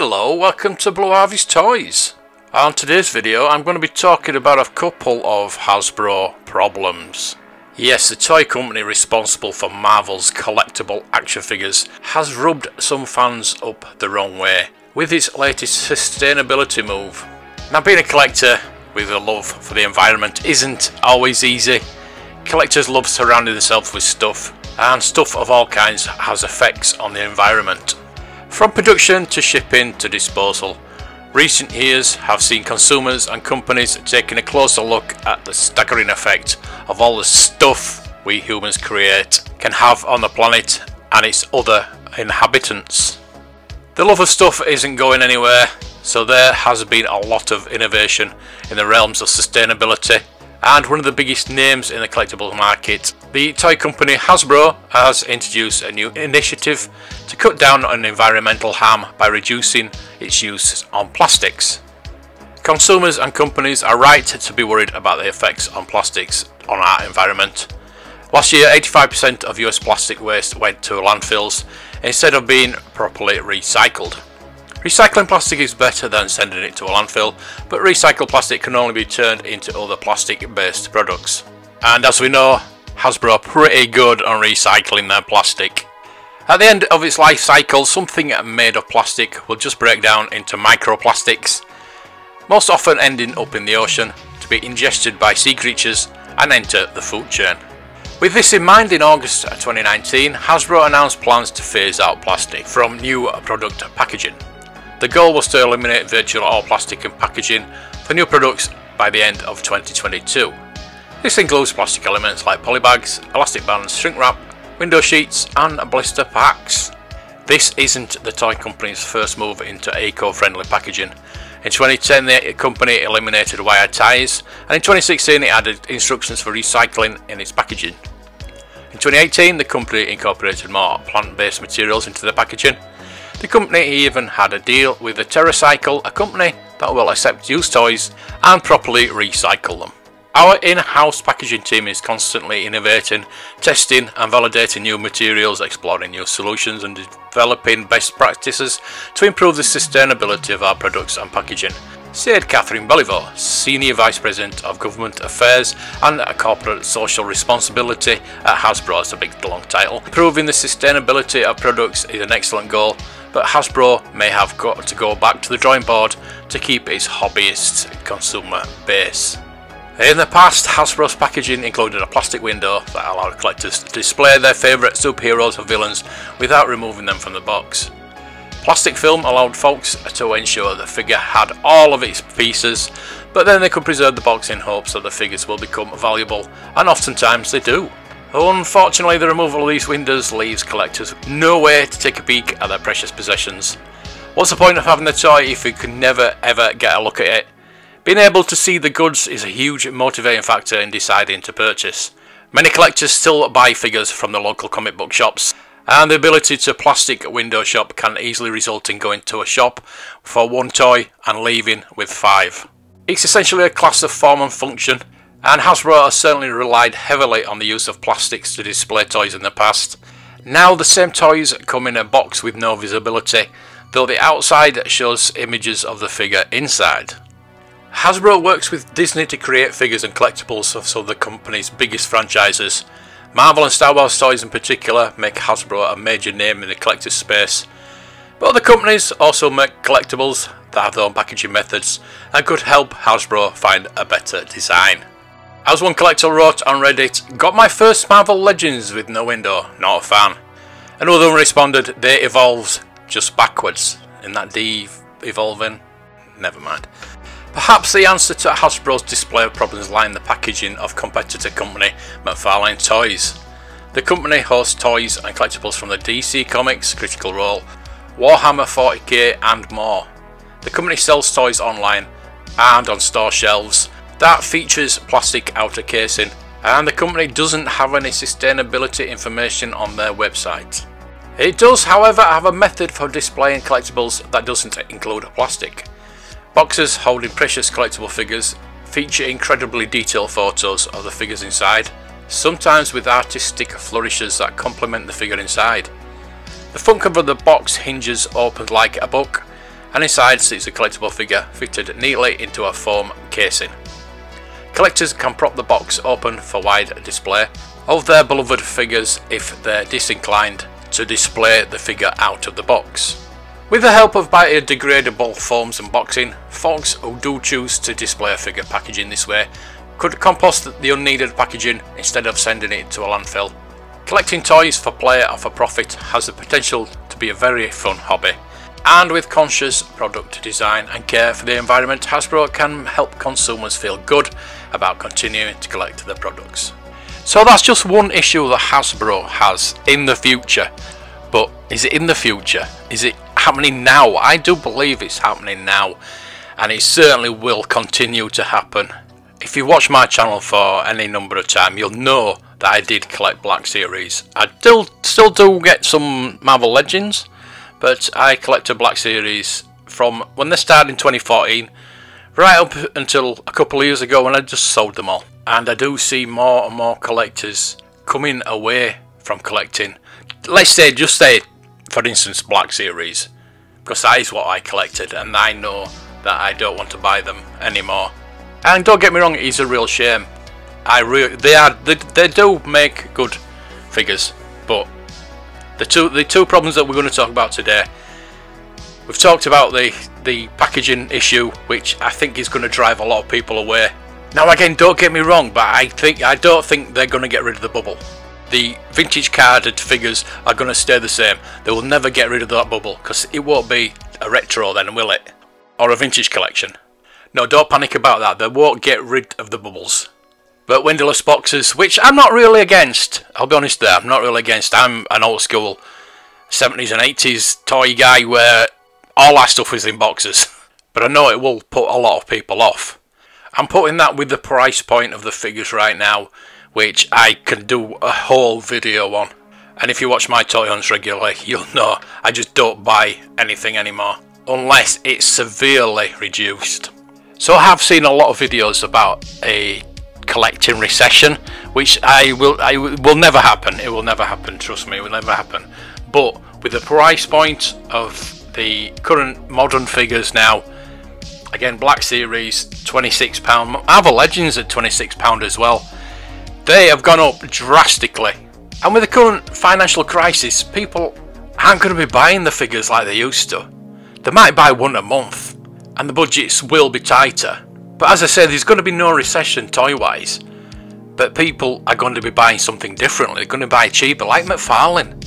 Hello, welcome to Blue Harvest Toys. On today's video I'm going to be talking about a couple of Hasbro problems. Yes, the toy company responsible for Marvel's collectible action figures has rubbed some fans up the wrong way with its latest sustainability move. Now, being a collector with a love for the environment isn't always easy. Collectors love surrounding themselves with stuff, and stuff of all kinds has effects on the environment. From production to shipping to disposal, recent years have seen consumers and companies taking a closer look at the staggering effect of all the stuff we humans create can have on the planet and its other inhabitants. The love of stuff isn't going anywhere, so there has been a lot of innovation in the realms of sustainability, and one of the biggest names in the collectibles market, the toy company Hasbro, has introduced a new initiative to cut down on environmental harm by reducing its use on plastics. Consumers and companies are right to be worried about the effects on plastics on our environment. Last year, 85% of US plastic waste went to landfills instead of being properly recycled. Recycling plastic is better than sending it to a landfill, but recycled plastic can only be turned into other plastic-based products. And as we know, Hasbro are pretty good on recycling their plastic. At the end of its life cycle, something made of plastic will just break down into microplastics, most often ending up in the ocean to be ingested by sea creatures and enter the food chain. With this in mind, in August 2019, Hasbro announced plans to phase out plastic from new product packaging. The goal was to eliminate virtually all plastic in packaging for new products by the end of 2022. This includes plastic elements like polybags, elastic bands, shrink wrap, window sheets and blister packs. This isn't the toy company's first move into eco-friendly packaging. In 2010 the company eliminated wire ties, and in 2016 it added instructions for recycling in its packaging. In 2018 the company incorporated more plant-based materials into the packaging. The company even had a deal with the TerraCycle, a company that will accept used toys and properly recycle them. Our in-house packaging team is constantly innovating, testing and validating new materials, exploring new solutions and developing best practices to improve the sustainability of our products and packaging, said Catherine Beliveau, Senior Vice President of Government Affairs and Corporate Social Responsibility at Hasbro. It's a big long title. Improving the sustainability of products is an excellent goal, but Hasbro may have got to go back to the drawing board to keep its hobbyist consumer base. In the past, Hasbro's packaging included a plastic window that allowed collectors to display their favourite superheroes or villains without removing them from the box. Plastic film allowed folks to ensure the figure had all of its pieces, but then they could preserve the box in hopes that the figures will become valuable, and oftentimes they do. Unfortunately, the removal of these windows leaves collectors no way to take a peek at their precious possessions. What's the point of having a toy if you can never ever get a look at it? Being able to see the goods is a huge motivating factor in deciding to purchase. Many collectors still buy figures from the local comic book shops, and the ability to plastic window shop can easily result in going to a shop for one toy and leaving with 5. It's essentially a class of form and function, and Hasbro has certainly relied heavily on the use of plastics to display toys in the past. Now the same toys come in a box with no visibility, though the outside shows images of the figure inside. Hasbro works with Disney to create figures and collectibles of some of the company's biggest franchises. Marvel and Star Wars toys in particular make Hasbro a major name in the collector's space. But other companies also make collectibles that have their own packaging methods and could help Hasbro find a better design. As one collector wrote on Reddit, "Got my first Marvel Legends with no window, not a fan." Another one responded, "They evolves just backwards." Isn't that de-evolving? Never mind. Perhaps the answer to Hasbro's display problems lie in the packaging of competitor company McFarlane Toys. The company hosts toys and collectibles from the DC Comics, Critical Role, Warhammer 40k and more. The company sells toys online and on store shelves that features plastic outer casing, and the company doesn't have any sustainability information on their website. It does, however, have a method for displaying collectibles that doesn't include plastic. Boxes holding precious collectible figures feature incredibly detailed photos of the figures inside, sometimes with artistic flourishes that complement the figure inside. The front cover of the box hinges open like a book, and inside sits a collectible figure fitted neatly into a foam casing. Collectors can prop the box open for wide display of their beloved figures if they're disinclined to display the figure out of the box. With the help of biodegradable foams and boxing, folks who do choose to display a figure packaging this way could compost the unneeded packaging instead of sending it to a landfill. Collecting toys for play or for profit has the potential to be a very fun hobby, and with conscious product design and care for the environment, Hasbro can help consumers feel good about continuing to collect their products. So that's just one issue that Hasbro has in the future. But is it in the future? Is it happening now? I do believe it's happening now, and it certainly will continue to happen. If you watch my channel for any number of time, you'll know that I did collect Black Series. I still do get some Marvel Legends, but I collected Black Series from when they started in 2014 right up until a couple of years ago when I just sold them all. And I do see more and more collectors coming away from collecting, let's say, just say for instance Black Series, because that is what I collected, and I know that I don't want to buy them anymore. And don't get me wrong, it is a real shame. They do make good figures, but the two problems that we're going to talk about today, we've talked about the packaging issue, which I think is going to drive a lot of people away. Now again, don't get me wrong, but I don't think they're going to get rid of the bubble. The vintage carded figures are going to stay the same. They will never get rid of that bubble, because it won't be a retro then, will it? Or a vintage collection. No, don't panic about that. They won't get rid of the bubbles. But windowless boxes, which I'm not really against, I'll be honest there, I'm not really against. I'm an old school 70s and 80s toy guy where all our stuff is in boxes. But I know it will put a lot of people off. I'm putting that with the price point of the figures right now, which I can do a whole video on. And if you watch my toy hunts regularly, you'll know I just don't buy anything anymore unless it's severely reduced. So I have seen a lot of videos about a collecting recession, which will never happen. It will never happen, trust me, it will never happen. But with the price point of the current modern figures now, again, Black Series £26, Marvel Legends at £26 as well, they have gone up drastically. And with the current financial crisis, people aren't going to be buying the figures like they used to. They might buy one a month, and the budgets will be tighter. But as I said, there's going to be no recession toy-wise. But people are going to be buying something differently. They're going to buy cheaper, like McFarlane.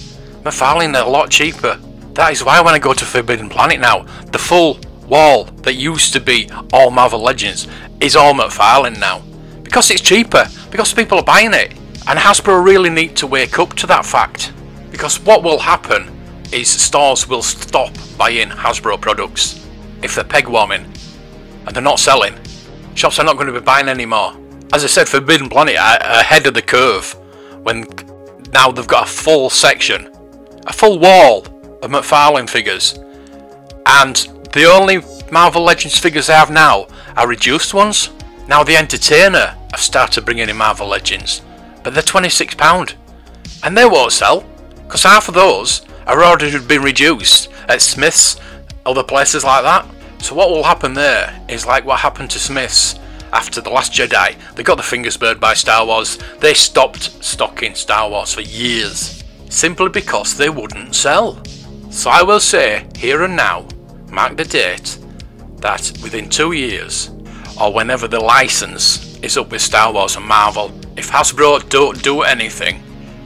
McFarlane are a lot cheaper. That is why when I go to Forbidden Planet now, the full wall that used to be all Marvel Legends is all McFarlane now. Because it's cheaper. Because people are buying it. And Hasbro really need to wake up to that fact. Because what will happen is stores will stop buying Hasbro products. If they're peg warming and they're not selling, shops are not going to be buying anymore. As I said, Forbidden Planet are ahead of the curve when now they've got a full section, a full wall of McFarlane figures, and the only Marvel Legends figures they have now are reduced ones. Now the Entertainer have started bringing in Marvel Legends, but they're £26 and they won't sell because half of those are already been reduced at Smith's, other places like that. So what will happen there is like what happened to Smith's after The Last Jedi. They got the fingers burned by Star Wars. They stopped stocking Star Wars for years simply because they wouldn't sell. So I will say here and now, mark the date, that within 2 years or whenever the license is up with Star Wars and Marvel, if Hasbro don't do anything,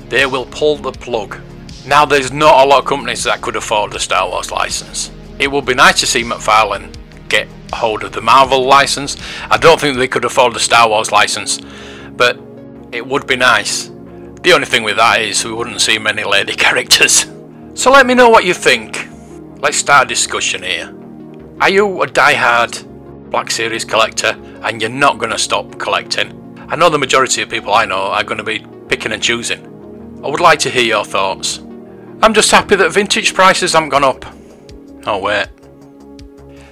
they will pull the plug. Now there's not a lot of companies that could afford the Star Wars license. It would be nice to see McFarlane get hold of the Marvel license. I don't think they could afford the Star Wars license, but it would be nice. The only thing with that is we wouldn't see many lady characters. So let me know what you think. Let's start a discussion here. Are you a die-hard Black Series collector and you're not going to stop collecting? I know the majority of people I know are going to be picking and choosing. I would like to hear your thoughts. I'm just happy that vintage prices haven't gone up. Oh wait.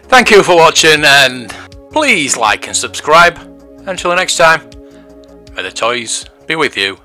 Thank you for watching, and please like and subscribe. Until the next time, may the toys be with you.